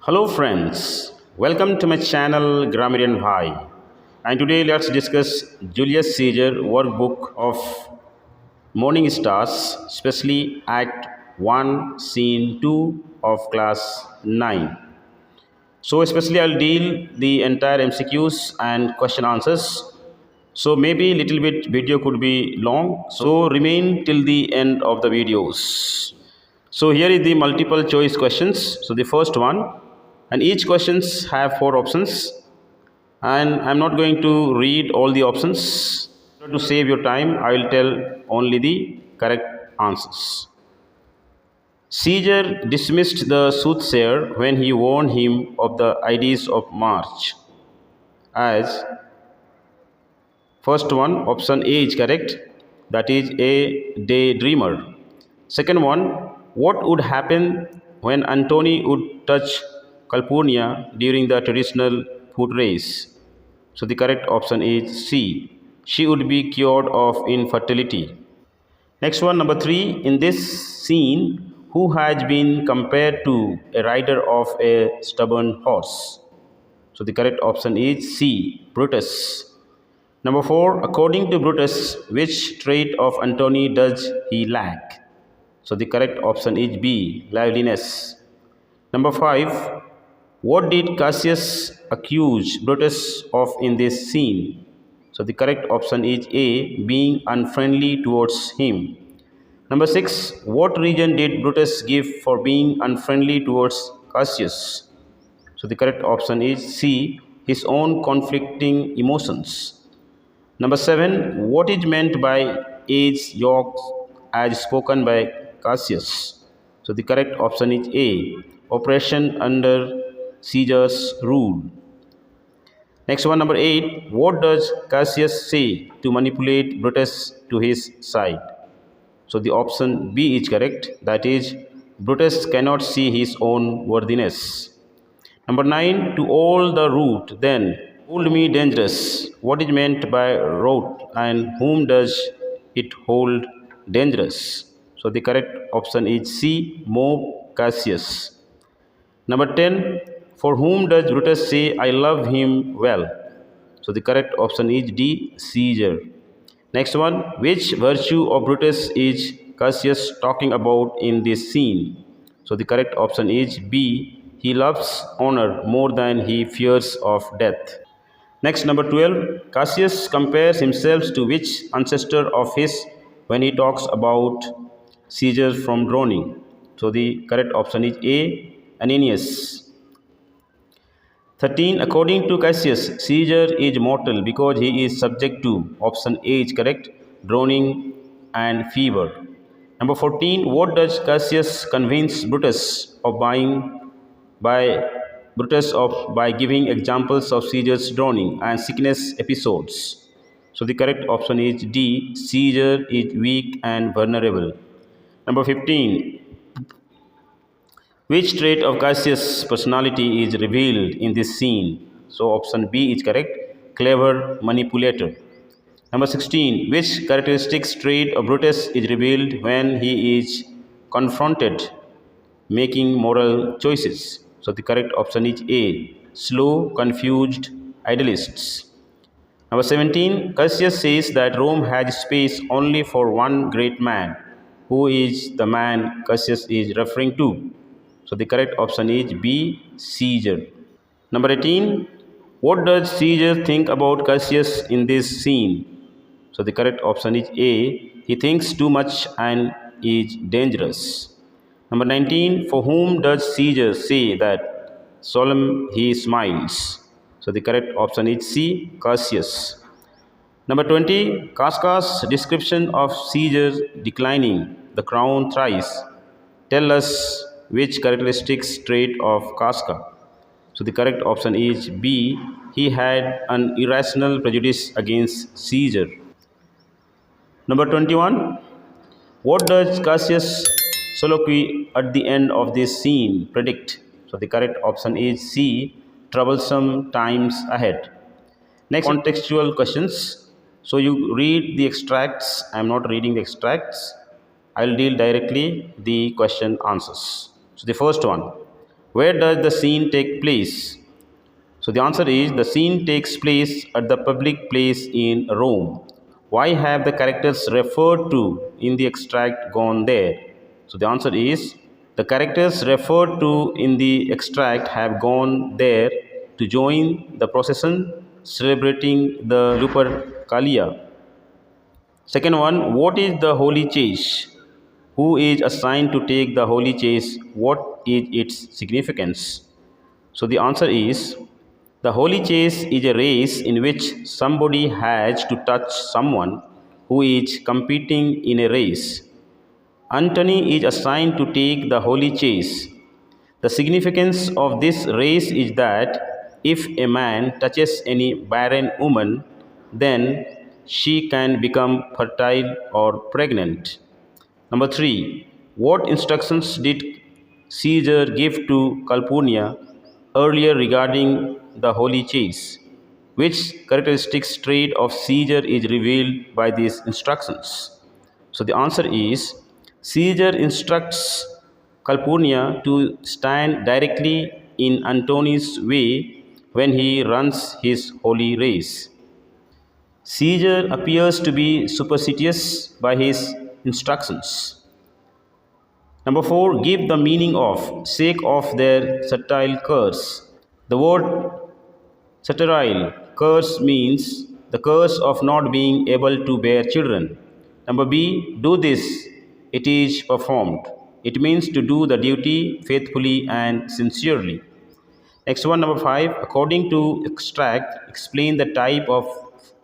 Hello friends, welcome to my channel Grammarian Bhai, and today let's discuss Julius Caesar workbook of Morning Stars, especially Act 1, Scene 2 of class 9. So especially I'll deal the entire MCQs and question answers. So maybe little bit video could be long, so remain till the end of the videos. So here is the multiple choice questions. So the first one, and each questions have 4 options, and I'm not going to read all the options. To save your time, I will tell only the correct answers. Caesar dismissed the soothsayer when he warned him of the Ides of March. As first one, option A is correct, that is a daydreamer. Second one, what would happen when Antony would touch Calpurnia during the traditional foot race? So the correct option is C. She would be cured of infertility. Next one, number 3, in this scene, who has been compared to a rider of a stubborn horse? So the correct option is C. Brutus. Number 4, according to Brutus, which trait of Antony does he lack? So the correct option is B. Liveliness. Number 5, what did Cassius accuse Brutus of in this scene? So the correct option is A. Being unfriendly towards him. Number 6, what reason did Brutus give for being unfriendly towards Cassius? So the correct option is C. His own conflicting emotions. Number 7, what is meant by age yokes as spoken by Cassius? So the correct option is A. Oppression under Caesar's rule. Next one, number 8, what does Cassius say to manipulate Brutus to his side? So the option B is correct, that is, Brutus cannot see his own worthiness. Number 9, to all the root then hold me dangerous. What is meant by root and whom does it hold dangerous? So the correct option is C. Mob Cassius. Number 10, for whom does Brutus say I love him well? So the correct option is D. Caesar. Next one, which virtue of Brutus is Cassius talking about in this scene? So the correct option is B. He loves honor more than he fears of death. Next, number 12, Cassius compares himself to which ancestor of his when he talks about Caesar from drowning? So the correct option is A. Ananias. 13, according to Cassius, Caesar is mortal because he is subject to, option A is correct, drowning and fever. Number 14, what does Cassius convince Brutus of by giving examples of Caesar's drowning and sickness episodes? So the correct option is D. Caesar is weak and vulnerable. Number 15, which trait of Cassius' personality is revealed in this scene? So option B is correct, clever manipulator. Number 16, which characteristics trait of Brutus is revealed when he is confronted making moral choices? So the correct option is A. Slow, confused idealists. Number 17, Cassius says that Rome has space only for one great man. Who is the man Cassius is referring to? So the correct option is B. Caesar. Number 18, what does Caesar think about Cassius in this scene? So the correct option is A. He thinks too much and is dangerous. Number 19, for whom does Caesar say that solemn he smiles? So the correct option is C. Cassius. Number 20, Casca's description of Caesar declining the crown thrice tell us which characteristics trait of Casca. So the correct option is B. He had an irrational prejudice against Caesar. Number 21, what does Cassius' soliloquy at the end of this scene predict? So the correct option is C. Troublesome times ahead. Next, contextual questions. So you read the extracts. I am not reading the extracts. I will deal directly the question answers. So the first one, Where does the scene take place? So the answer is the scene takes place at the public place in Rome. Why have the characters referred to in the extract gone there? So the answer is the characters referred to in the extract have gone there to join the procession celebrating the Lupercalia. Second one, what is the holy chase? Who is assigned to take the holy chase? What is its significance? So the answer is the holy chase is a race in which somebody has to touch someone who is competing in a race. Antony is assigned to take the holy chase. The significance of this race is that if a man touches any barren woman, then she can become fertile or pregnant. Number 3. What instructions did Caesar give to Calpurnia earlier regarding the holy chase? Which characteristic trait of Caesar is revealed by these instructions? So the answer is Caesar instructs Calpurnia to stand directly in Antony's way when he runs his holy race. Caesar appears to be superstitious by his instructions. Number 4, give the meaning of sake of their satire curse. The word satirical curse means the curse of not being able to bear children. Number B, do this, it is performed. It means to do the duty faithfully and sincerely. Next one, number 5, according to extract, explain the type of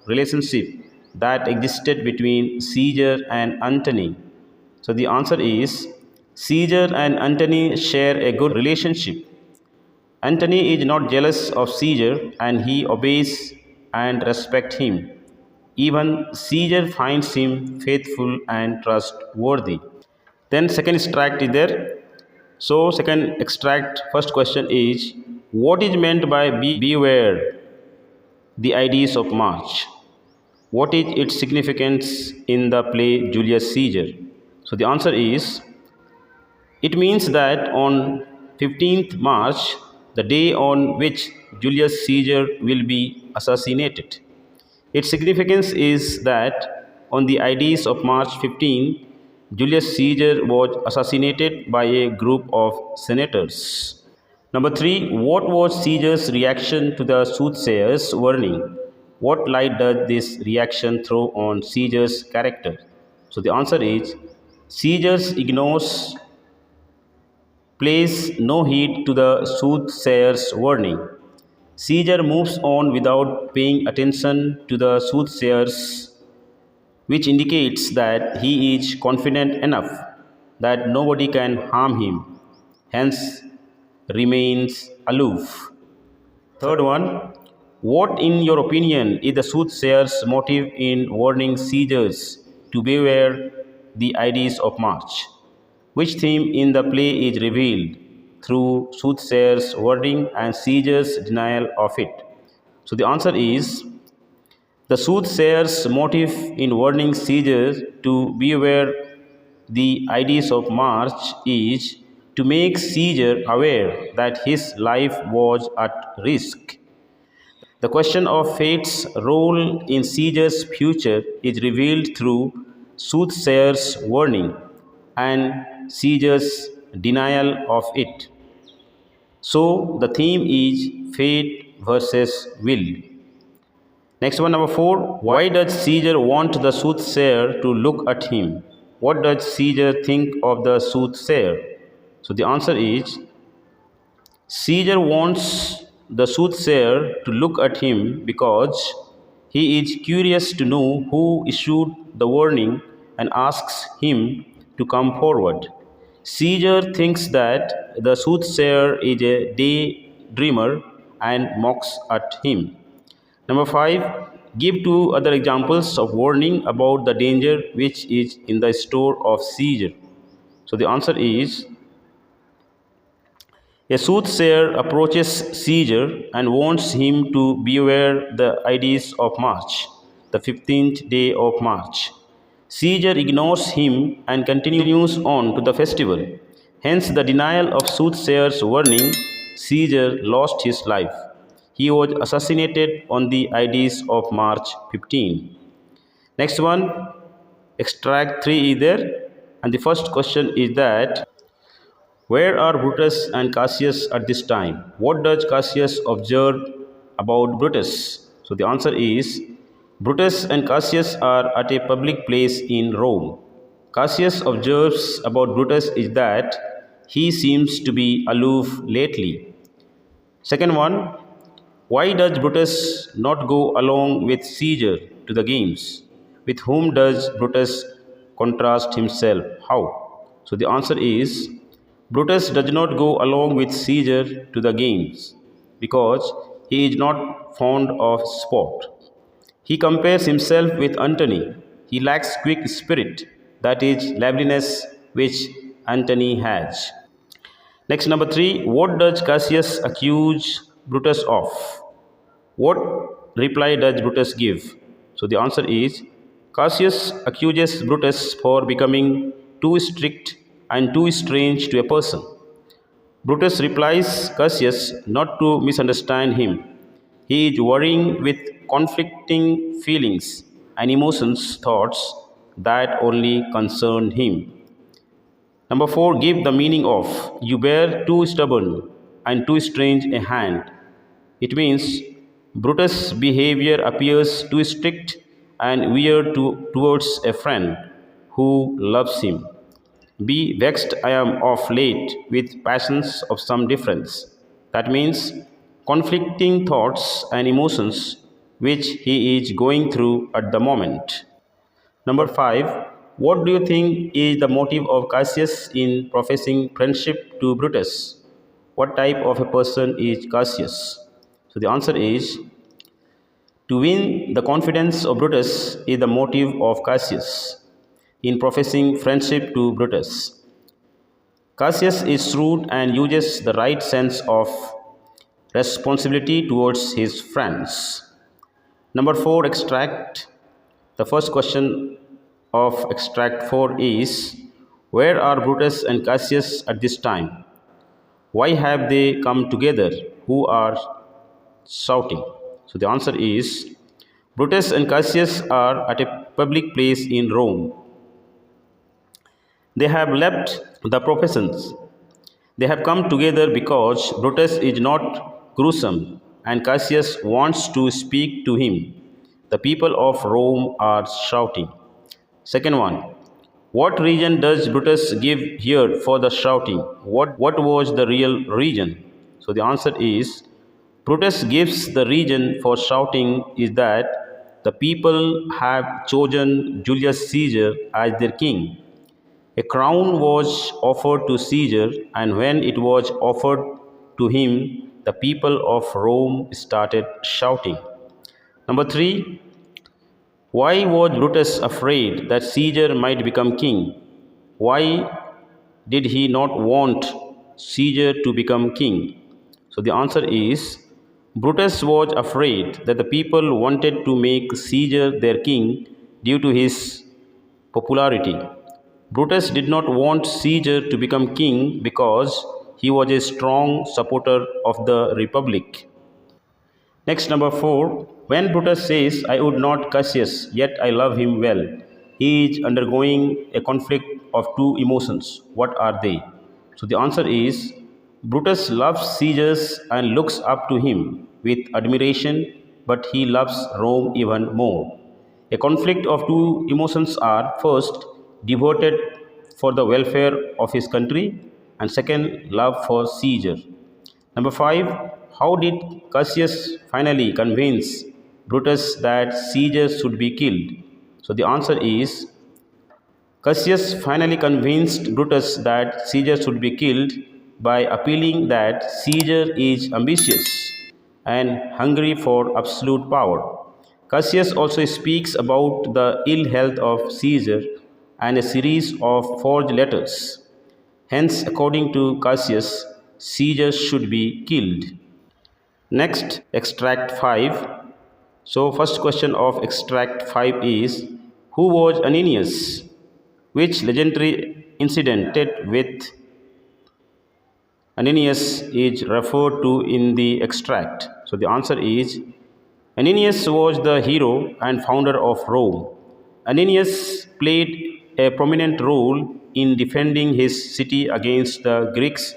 relationship that existed between Caesar and Antony. So the answer is Caesar and Antony share a good relationship. Antony is not jealous of Caesar and he obeys and respects him. Even Caesar finds him faithful and trustworthy. Then second extract is there. So second extract, first question is, what is meant by beware the Ides of March? What is its significance in the play Julius Caesar? So the answer is, it means that on 15th March, the day on which Julius Caesar will be assassinated. Its significance is that on the Ides of March 15, Julius Caesar was assassinated by a group of senators. Number 3, what was Caesar's reaction to the soothsayer's warning? What light does this reaction throw on Caesar's character? So the answer is, Caesar pays no heed to the soothsayer's warning. Caesar moves on without paying attention to the soothsayers, which indicates that he is confident enough that nobody can harm him, hence remains aloof. Third one, what in your opinion is the soothsayer's motive in warning Caesars to beware the Ides of March? Which theme in the play is revealed through soothsayer's wording and Caesar's denial of it? So the answer is, the soothsayer's motive in warning Caesar to beware the Ides of March is to make Caesar aware that his life was at risk. The question of fate's role in Caesar's future is revealed through soothsayer's warning and Caesar's denial of it. So the theme is fate versus will. Next one, number 4. Why does Caesar want the soothsayer to look at him? What does Caesar think of the soothsayer? So the answer is, Caesar wants the soothsayer to look at him because he is curious to know who issued the warning and asks him to come forward. Caesar thinks that the soothsayer is a daydreamer and mocks at him. Number 5. Give 2 other examples of warning about the danger which is in the store of Caesar. So the answer is, a soothsayer approaches Caesar and warns him to beware the Ides of March, the 15th day of March. Caesar ignores him and continues on to the festival. Hence, the denial of soothsayer's warning Caesar lost his life. He was assassinated on the IDs of March 15. Next one, extract 3 is there. And the first question is that, where are Brutus and Cassius at this time? What does Cassius observe about Brutus? So the answer is, Brutus and Cassius are at a public place in Rome. Cassius observes about Brutus is that he seems to be aloof lately. Second one, why does Brutus not go along with Caesar to the games? With whom does Brutus contrast himself? How? So the answer is, Brutus does not go along with Caesar to the games because he is not fond of sport. He compares himself with Antony. He lacks quick spirit, that is, liveliness, which Antony has. Next, number 3, what does Cassius accuse Brutus of? What reply does Brutus give? So the answer is, Cassius accuses Brutus for becoming too strict and too strange to a person. Brutus replies Cassius not to misunderstand him. He is worrying with conflicting feelings and emotions, thoughts that only concern him. Number 4, give the meaning of you bear too stubborn and too strange a hand. It means Brutus' behavior appears too strict and weird towards a friend who loves him. Be vexed I am of late with passions of some difference. That means conflicting thoughts and emotions which he is going through at the moment. Number 5, what do you think is the motive of Cassius in professing friendship to Brutus? What type of a person is Cassius? So the answer is, to win the confidence of Brutus is the motive of Cassius in professing friendship to Brutus. Cassius is shrewd and uses the right sense of responsibility towards his friends. Number 4, extract. The first question of extract 4 is, where are Brutus and Cassius at this time? Why have they come together? Who are shouting? So the answer is, Brutus and Cassius are at a public place in Rome. They have left the professions. They have come together because Brutus is not gruesome and Cassius wants to speak to him. The people of Rome are shouting. Second one, what reason does Brutus give here for the shouting? What was the real reason? So the answer is, Brutus gives the reason for shouting is that the people have chosen Julius Caesar as their king. A crown was offered to Caesar, and when it was offered to him, the people of Rome started shouting. Number 3, why was Brutus afraid that Caesar might become king? Why did he not want Caesar to become king? So the answer is, Brutus was afraid that the people wanted to make Caesar their king due to his popularity. Brutus did not want Caesar to become king because he was a strong supporter of the republic. Next, number 4, when Brutus says, I would not Cassius, yet I love him well, he is undergoing a conflict of two emotions. What are they? So the answer is, Brutus loves Caesar and looks up to him with admiration, but he loves Rome even more. A conflict of two emotions are, first, devoted for the welfare of his country, and second, love for Caesar. Number 5, how did Cassius finally convince Brutus that Caesar should be killed? So the answer is, Cassius finally convinced Brutus that Caesar should be killed by appealing that Caesar is ambitious and hungry for absolute power. Cassius also speaks about the ill health of Caesar and a series of forged letters. Hence, according to Cassius, Caesar should be killed. Next, extract 5. So, first question of extract 5 is, who was Ananias? Which legendary incident with Ananias is referred to in the extract? So the answer is Ananias was the hero and founder of Rome. Ananias played a prominent role in defending his city against the Greeks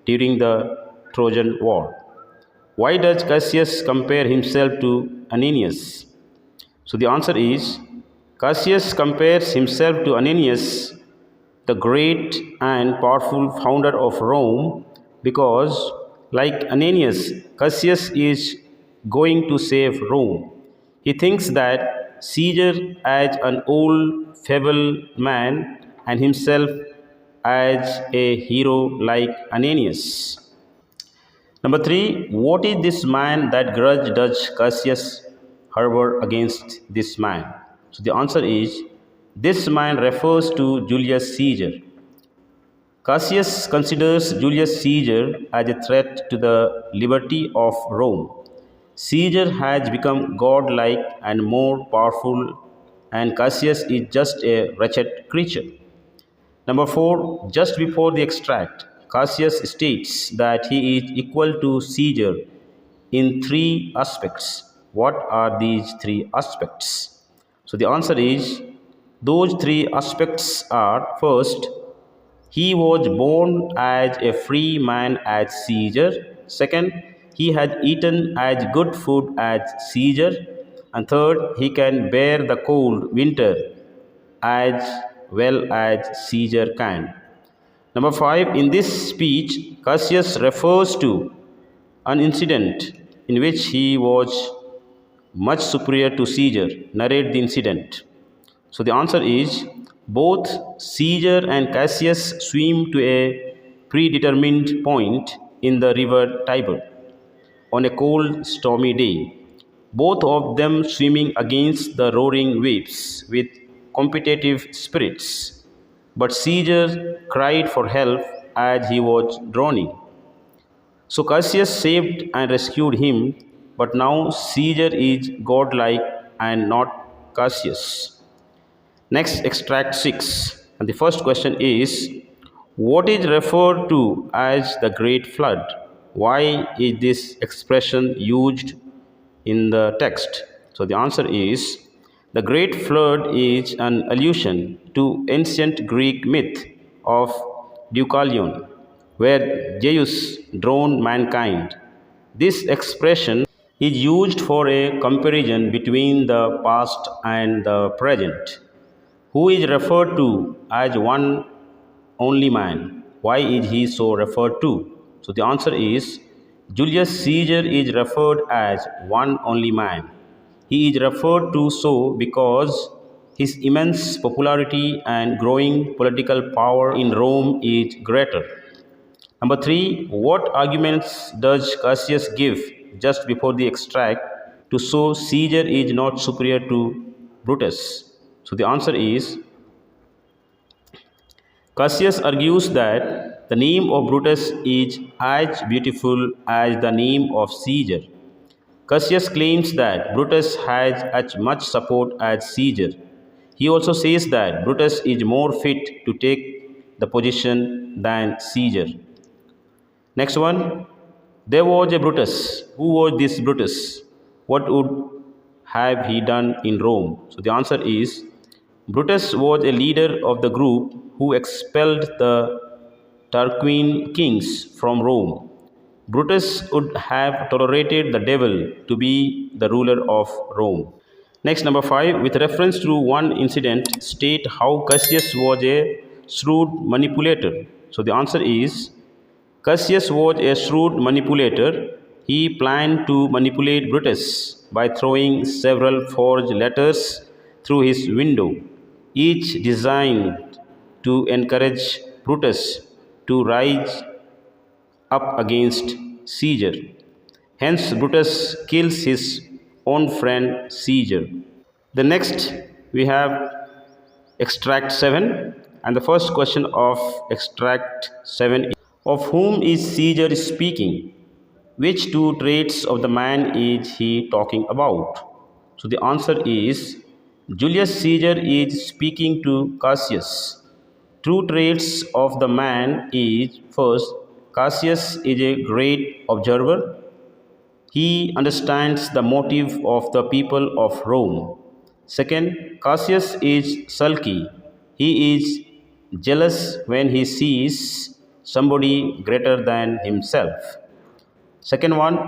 during the Trojan War. Why does Cassius compare himself to Ananias? So the answer is Cassius compares himself to Ananias, the great and powerful founder of Rome, because, like Ananias, Cassius is going to save Rome. He thinks that Caesar as an old, feeble man and himself as a hero like Ananias. Number three, what is this man that grudge does Cassius harbor against this man? So the answer is this man refers to Julius Caesar. Cassius considers Julius Caesar as a threat to the liberty of Rome. Caesar has become godlike and more powerful, and Cassius is just a wretched creature. Number 4, just before the extract, Cassius states that he is equal to Caesar in three aspects. What are these three aspects? So the answer is those three aspects are: first, he was born as a free man as Caesar. Second, he had eaten as good food as Caesar. And third, he can bear the cold winter as well as Caesar can. Number 5, in this speech, Cassius refers to an incident in which he was much superior to Caesar. Narrate the incident. So the answer is both Caesar and Cassius swim to a predetermined point in the river Tiber on a cold, stormy day. Both of them swimming against the roaring waves with competitive spirits. But Caesar cried for help as he was drowning. So Cassius saved and rescued him, but now Caesar is godlike and not Cassius. Next, extract 6. And the first question is, what is referred to as the Great Flood? Why is this expression used in the text? So the answer is, the Great Flood is an allusion to ancient Greek myth of Deucalion, where Zeus drowned mankind. This expression is used for a comparison between the past and the present. Who is referred to as one only man? Why is he so referred to? So the answer is Julius Caesar is referred as one only man. He is referred to so because his immense popularity and growing political power in Rome is greater. Number 3, what arguments does Cassius give just before the extract to show Caesar is not superior to Brutus? So the answer is Cassius argues that the name of Brutus is as beautiful as the name of Caesar. Cassius claims that Brutus has as much support as Caesar. He also says that Brutus is more fit to take the position than Caesar. Next one, there was a Brutus. Who was this Brutus? What would have he done in Rome? So the answer is Brutus was a leader of the group who expelled the Tarquinian kings from Rome. Brutus would have tolerated the devil to be the ruler of Rome. Next, number 5, with reference to one incident, state how Cassius was a shrewd manipulator. So the answer is Cassius was a shrewd manipulator. He planned to manipulate Brutus by throwing several forged letters through his window, each designed to encourage Brutus to rise up against Caesar. Hence, Brutus kills his own friend Caesar. The next, we have extract 7, and the first question of extract 7 is, of whom is Caesar speaking? Which two traits of the man is he talking about? So the answer is Julius Caesar is speaking to Cassius. True traits of the man is, first, Cassius is a great observer. He understands the motive of the people of Rome. Second, Cassius is sulky. He is jealous when he sees somebody greater than himself. Second one,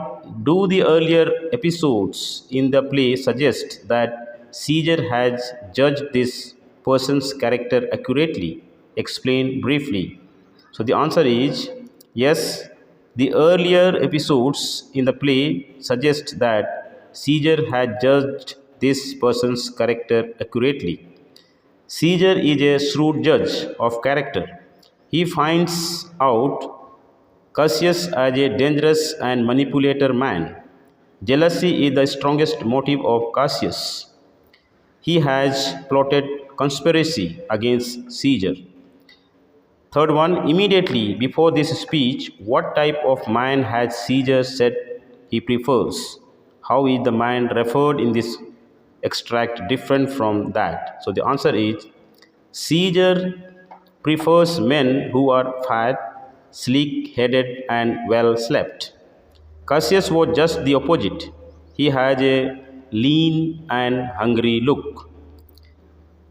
do the earlier episodes in the play suggest that Caesar has judged this person's character accurately? Explain briefly. So the answer is yes. The earlier episodes in the play suggest that Caesar had judged this person's character accurately. Caesar is a shrewd judge of character. He finds out Cassius as a dangerous and manipulator man. Jealousy is the strongest motive of Cassius. He has plotted conspiracy against Caesar. Third one, immediately before this speech, what type of man has Caesar said he prefers? How is the man referred in this extract different from that? So the answer is Caesar prefers men who are fat, sleek headed, and well slept. Cassius was just the opposite. He has a lean and hungry look.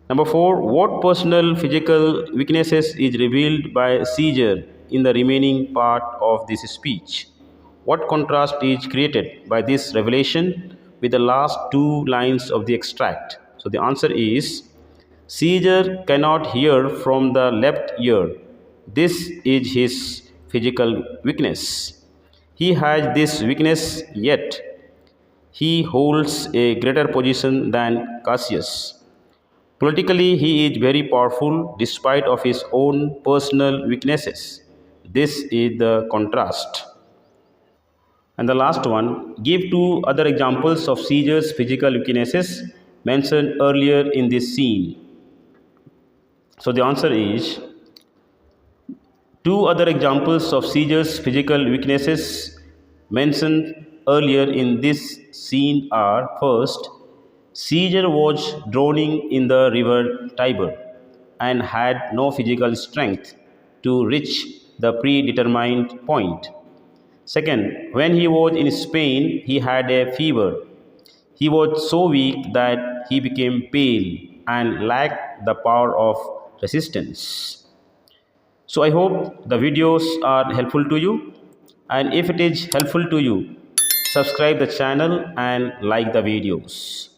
Number 4. What personal physical weaknesses is revealed by Caesar in the remaining part of this speech? What contrast is created by this revelation with the last two lines of the extract? So the answer is Caesar cannot hear from the left ear. This is his physical weakness. He has this weakness, yet he holds a greater position than Cassius. Politically, he is very powerful despite of his own personal weaknesses. This is the contrast. And the last one, give two other examples of Caesar's physical weaknesses mentioned earlier in this scene. So the answer is two other examples of Caesar's physical weaknesses mentioned earlier in this scene are first, Caesar was drowning in the river Tiber and had no physical strength to reach the predetermined point. Second, when he was in Spain, he had a fever. He was so weak that he became pale and lacked the power of resistance. So I hope the videos are helpful to you, and if it is helpful to you, subscribe the channel and like the videos.